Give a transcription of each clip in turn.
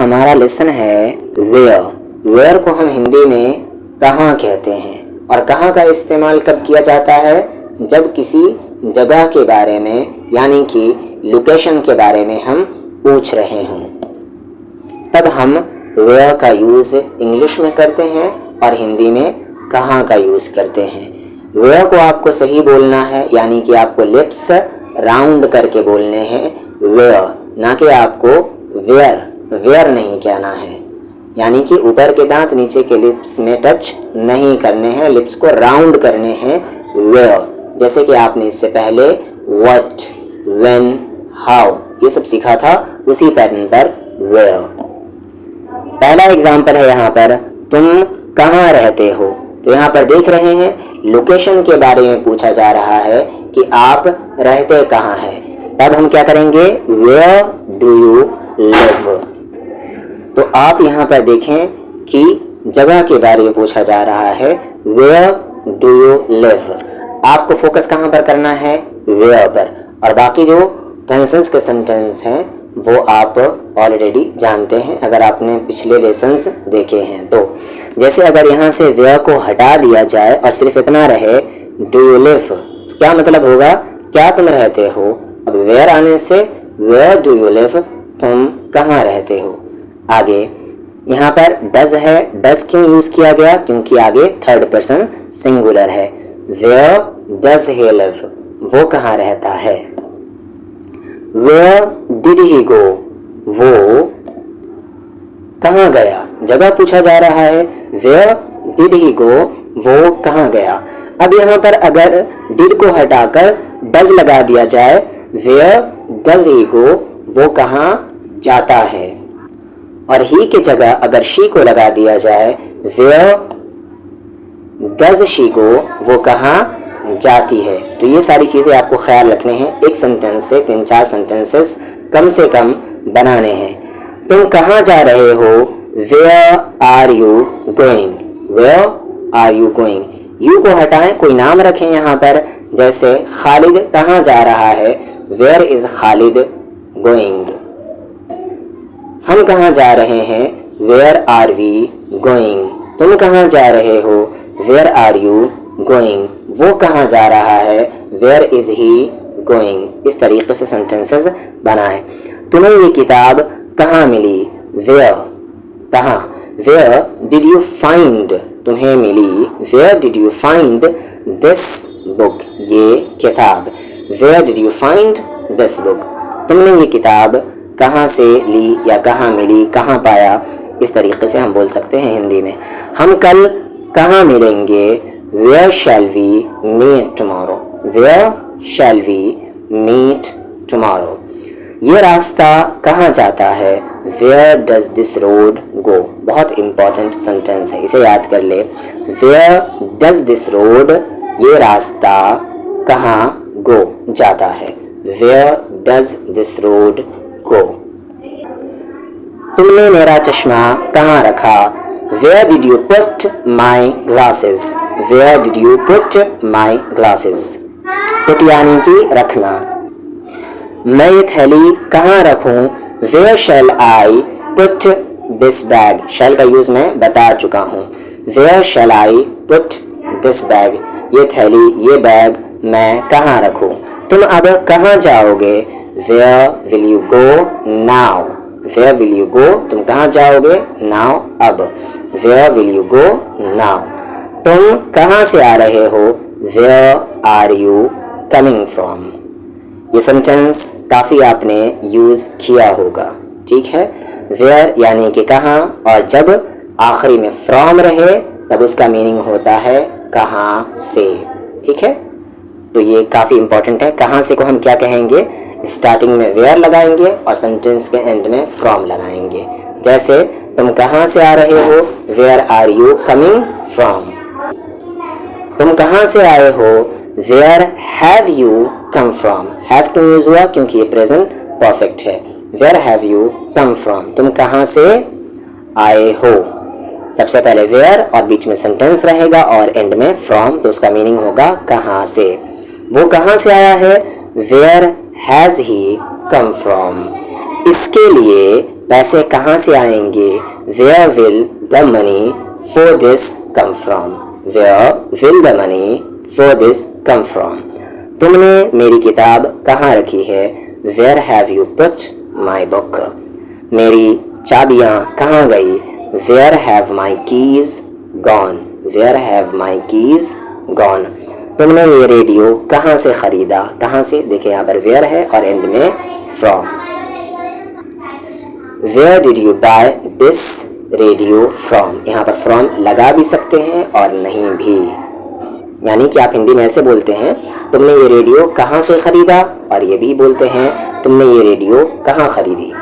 हमारा लेसन है where. Where को हम हिंदी में कहाँ कहते हैं और कहाँ का इस्तेमाल कब किया जाता है? जब किसी जगह के बारे में यानी कि लोकेशन के बारे में हम पूछ रहे हों, तब हम वेयर का यूज़ इंग्लिश में करते हैं और हिंदी में कहाँ का यूज़ करते हैं। वेयर को आपको सही बोलना है, यानी कि आपको लिप्स राउंड करके बोलने हैं वेयर, ना कि आपको वेयर वेयर नहीं कहना है। यानी कि ऊपर के दांत नीचे के लिप्स में टच नहीं करने हैं, लिप्स को राउंड करने हैं वेयर। जैसे कि आपने इससे पहले व्हाट, व्हेन, हाउ ये सब सीखा था, उसी पैटर्न पर वेयर। पहला एग्जाम्पल है यहाँ पर, तुम कहाँ रहते हो। तो यहाँ पर देख रहे हैं लोकेशन के बारे में पूछा जा रहा है कि आप रहते कहाँ हैं। तब हम क्या करेंगे, वेयर डू यू लिव। तो आप यहाँ पर देखें कि जगह के बारे में पूछा जा रहा है, वेयर डू यू लिव। आपको फोकस कहाँ पर करना है, वेयर पर। और बाकी जो टेंसेस के सेंटेंस हैं वो आप ऑलरेडी जानते हैं अगर आपने पिछले लेसन्स देखे हैं। तो जैसे अगर यहाँ से वेयर को हटा दिया जाए और सिर्फ इतना रहे डू यू लिव, क्या मतलब होगा, क्या तुम रहते हो। अब वेयर आने से वेयर डू यू लिव, तुम कहाँ रहते हो। आगे यहाँ पर डज है, डज क्यों यूज किया गया, क्योंकि आगे थर्ड पर्सन सिंगुलर है। वेयर डज ही लिव, वो कहाँ रहता है। वेयर डिड ही गो, वो कहाँ गया। जगह पूछा जा रहा है, वेयर डिड ही गो, वो कहाँ गया। अब यहाँ पर अगर डिड को हटाकर डज लगा दिया जाए, वेयर डज ही गो, वो कहाँ जाता है। और ही की जगह अगर शी को लगा दिया जाए, वेयर डज शी गो, वो कहाँ जाती है। तो ये सारी चीज़ें आपको ख्याल रखने हैं। एक सेंटेंस से 3-4 सेंटेंसेस कम से कम बनाने हैं। तुम कहाँ जा रहे हो, where are you going, where are you going. You को हटाएं, कोई नाम रखें यहाँ पर, जैसे खालिद कहाँ जा रहा है, वेयर इज खालिद गोइंग। हम कहाँ जा रहे हैं, वेयर आर वी गोइंग। तुम कहाँ जा रहे हो, वेयर आर यू गोइंग। वो कहाँ जा रहा है, वेयर इज ही गोइंग। इस तरीके से सेंटेंसेस बनाएं। तुम्हें ये किताब कहाँ मिली, वेयर कहाँ, वेयर डिड यू फाइंड, तुम्हें मिली, where did you find this book, ये किताब, where did you find this book. तुमने ये किताब कहाँ से ली या कहाँ मिली, कहाँ पाया। इस तरीके से हम बोल सकते हैं हिंदी में। हम कल कहाँ मिलेंगे, where shall we meet tomorrow, where shall we meet tomorrow. ये रास्ता कहाँ जाता है, where does this road go. बहुत इंपॉर्टेंट सेंटेंस है, इसे याद कर ले। वेयर डज दिस रोड, ये रास्ता कहाँ गो जाता है, where does this road go. तुमने मेरा चश्मा कहाँ रखा, where did you put my glasses, where did you put my glasses. Put यानी कि रखना। मैं ये थैली कहाँ रखूं, where shall I put this bag. Shall का यूज मैं बता चुका हूँ। Where shall I put this bag, ये थैली ये बैग मैं कहाँ रखूं। तुम अब कहाँ जाओगे, where will you go now, where will you go, तुम कहाँ जाओगे, नाउ अब, where will you go now. तुम कहाँ से आ रहे हो, where are you coming from. ये सेंटेंस काफ़ी आपने यूज़ किया होगा, ठीक है। वेयर यानी कि कहाँ, और जब आखिरी में फ्रॉम रहे तब उसका मीनिंग होता है कहाँ से, ठीक है। तो ये काफ़ी इंपॉर्टेंट है। कहाँ से को हम क्या कहेंगे, स्टार्टिंग में वेयर लगाएंगे और सेंटेंस के एंड में फ्रॉम लगाएंगे। जैसे तुम कहाँ से आ रहे हो, where are you coming from. तुम कहाँ से आए हो, where have you come from. Have to use हुआ क्योंकि ये प्रेजेंट परफेक्ट है। Where have you come from, तुम कहाँ से आए हो। सबसे पहले वेयर और बीच में सेंटेंस रहेगा और एंड में फ्रॉम, तो उसका मीनिंग होगा कहाँ से। वो कहाँ से आया है, where has he come from. इसके लिए पैसे कहाँ से आएंगे? Where will the money for this come from? Where will the money for this come from? तुमने मेरी किताब कहाँ रखी है? Where have you put my book? मेरी चाबियाँ कहाँ गई? Where have my keys gone? Where have my keys gone? तुमने ये रेडियो कहाँ से ख़रीदा? कहाँ से, देखिए यहाँ पर where है और एंड में from. Where did you buy this radio from? यहाँ पर from लगा भी सकते हैं और नहीं भी, यानी कि आप हिंदी में ऐसे बोलते हैं तुमने ये रेडियो कहाँ से ख़रीदा, और ये भी बोलते हैं तुमने ये रेडियो कहाँ ख़रीदी.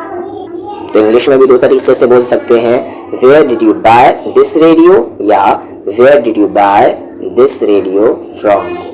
तो इंग्लिश में भी दो तरीके से बोल सकते हैं, Where did you buy this radio या Where did you buy this radio from?